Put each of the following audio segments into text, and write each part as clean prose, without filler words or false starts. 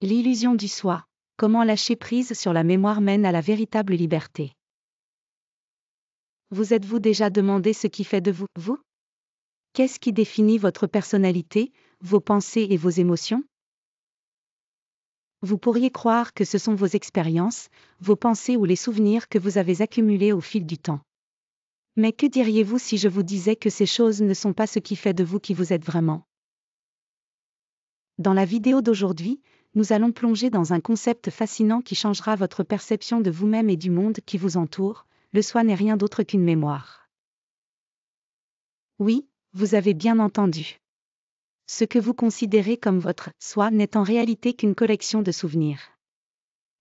L'illusion du soi. Comment lâcher prise sur la mémoire mène à la véritable liberté. Vous êtes-vous déjà demandé ce qui fait de vous, vous ? Qu'est-ce qui définit votre personnalité, vos pensées et vos émotions ? Vous pourriez croire que ce sont vos expériences, vos pensées ou les souvenirs que vous avez accumulés au fil du temps. Mais que diriez-vous si je vous disais que ces choses ne sont pas ce qui fait de vous qui vous êtes vraiment ? Dans la vidéo d'aujourd'hui, nous allons plonger dans un concept fascinant qui changera votre perception de vous-même et du monde qui vous entoure. Le soi n'est rien d'autre qu'une mémoire. Oui, vous avez bien entendu. Ce que vous considérez comme votre « soi » n'est en réalité qu'une collection de souvenirs.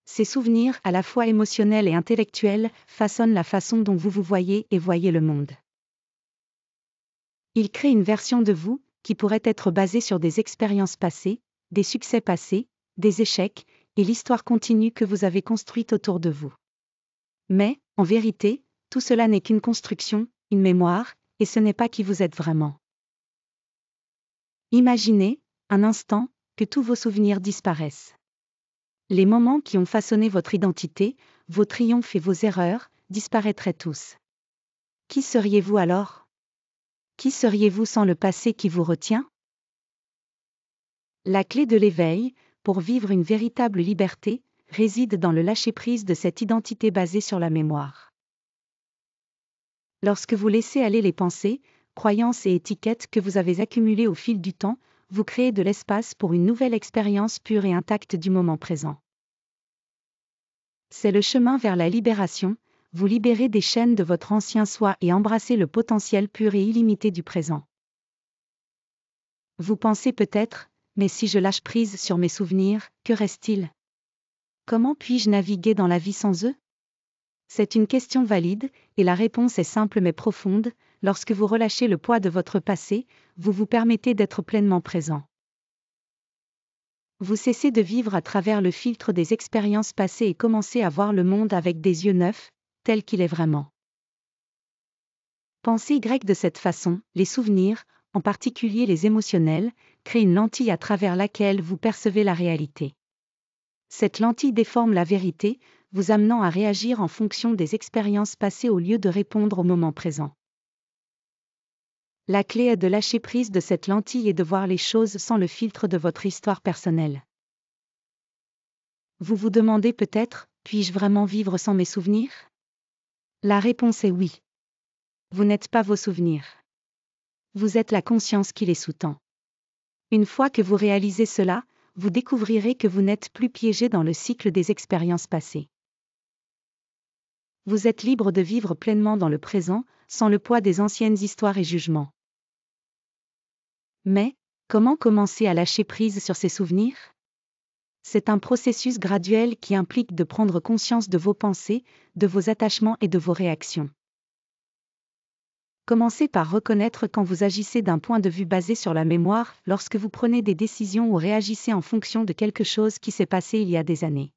Ces souvenirs, à la fois émotionnels et intellectuels, façonnent la façon dont vous vous voyez et voyez le monde. Ils créent une version de vous, qui pourrait être basée sur des expériences passées, des succès passés, des échecs, et l'histoire continue que vous avez construite autour de vous. Mais, en vérité, tout cela n'est qu'une construction, une mémoire, et ce n'est pas qui vous êtes vraiment. Imaginez, un instant, que tous vos souvenirs disparaissent. Les moments qui ont façonné votre identité, vos triomphes et vos erreurs, disparaîtraient tous. Qui seriez-vous alors ? Qui seriez-vous sans le passé qui vous retient ? La clé de l'éveil, pour vivre une véritable liberté, réside dans le lâcher-prise de cette identité basée sur la mémoire. Lorsque vous laissez aller les pensées, croyances et étiquettes que vous avez accumulées au fil du temps, vous créez de l'espace pour une nouvelle expérience pure et intacte du moment présent. C'est le chemin vers la libération, vous libérez des chaînes de votre ancien soi et embrassez le potentiel pur et illimité du présent. Vous pensez peut-être, mais si je lâche prise sur mes souvenirs, que reste-t-il ? Comment puis-je naviguer dans la vie sans eux ? C'est une question valide, et la réponse est simple mais profonde. Lorsque vous relâchez le poids de votre passé, vous vous permettez d'être pleinement présent. Vous cessez de vivre à travers le filtre des expériences passées et commencez à voir le monde avec des yeux neufs, tel qu'il est vraiment. Pensez de cette façon, les souvenirs, en particulier les émotionnels, créent une lentille à travers laquelle vous percevez la réalité. Cette lentille déforme la vérité, vous amenant à réagir en fonction des expériences passées au lieu de répondre au moment présent. La clé est de lâcher prise de cette lentille et de voir les choses sans le filtre de votre histoire personnelle. Vous vous demandez peut-être, puis-je vraiment vivre sans mes souvenirs ? La réponse est oui. Vous n'êtes pas vos souvenirs. Vous êtes la conscience qui les sous-tend. Une fois que vous réalisez cela, vous découvrirez que vous n'êtes plus piégé dans le cycle des expériences passées. Vous êtes libre de vivre pleinement dans le présent, sans le poids des anciennes histoires et jugements. Mais, comment commencer à lâcher prise sur ces souvenirs ? C'est un processus graduel qui implique de prendre conscience de vos pensées, de vos attachements et de vos réactions. Commencez par reconnaître quand vous agissez d'un point de vue basé sur la mémoire, lorsque vous prenez des décisions ou réagissez en fonction de quelque chose qui s'est passé il y a des années.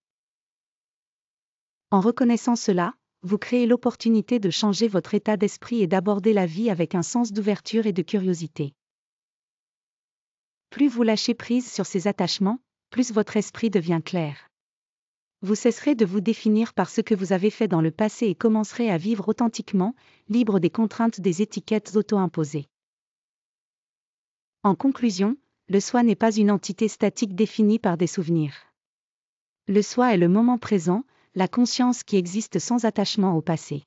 En reconnaissant cela, vous créez l'opportunité de changer votre état d'esprit et d'aborder la vie avec un sens d'ouverture et de curiosité. Plus vous lâchez prise sur ces attachements, plus votre esprit devient clair. Vous cesserez de vous définir par ce que vous avez fait dans le passé et commencerez à vivre authentiquement, libre des contraintes des étiquettes auto-imposées. En conclusion, le soi n'est pas une entité statique définie par des souvenirs. Le soi est le moment présent, la conscience qui existe sans attachement au passé.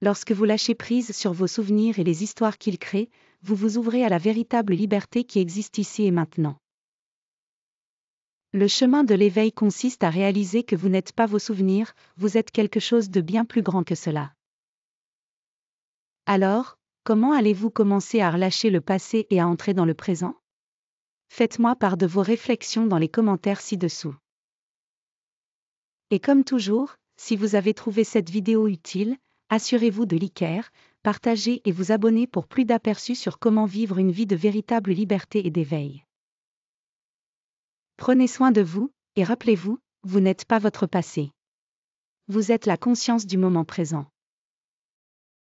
Lorsque vous lâchez prise sur vos souvenirs et les histoires qu'ils créent, vous vous ouvrez à la véritable liberté qui existe ici et maintenant. Le chemin de l'éveil consiste à réaliser que vous n'êtes pas vos souvenirs, vous êtes quelque chose de bien plus grand que cela. Alors, comment allez-vous commencer à relâcher le passé et à entrer dans le présent ? Faites-moi part de vos réflexions dans les commentaires ci-dessous. Et comme toujours, si vous avez trouvé cette vidéo utile, assurez-vous de liker, partager et vous abonner pour plus d'aperçus sur comment vivre une vie de véritable liberté et d'éveil. Prenez soin de vous, et rappelez-vous, vous n'êtes pas votre passé. Vous êtes la conscience du moment présent.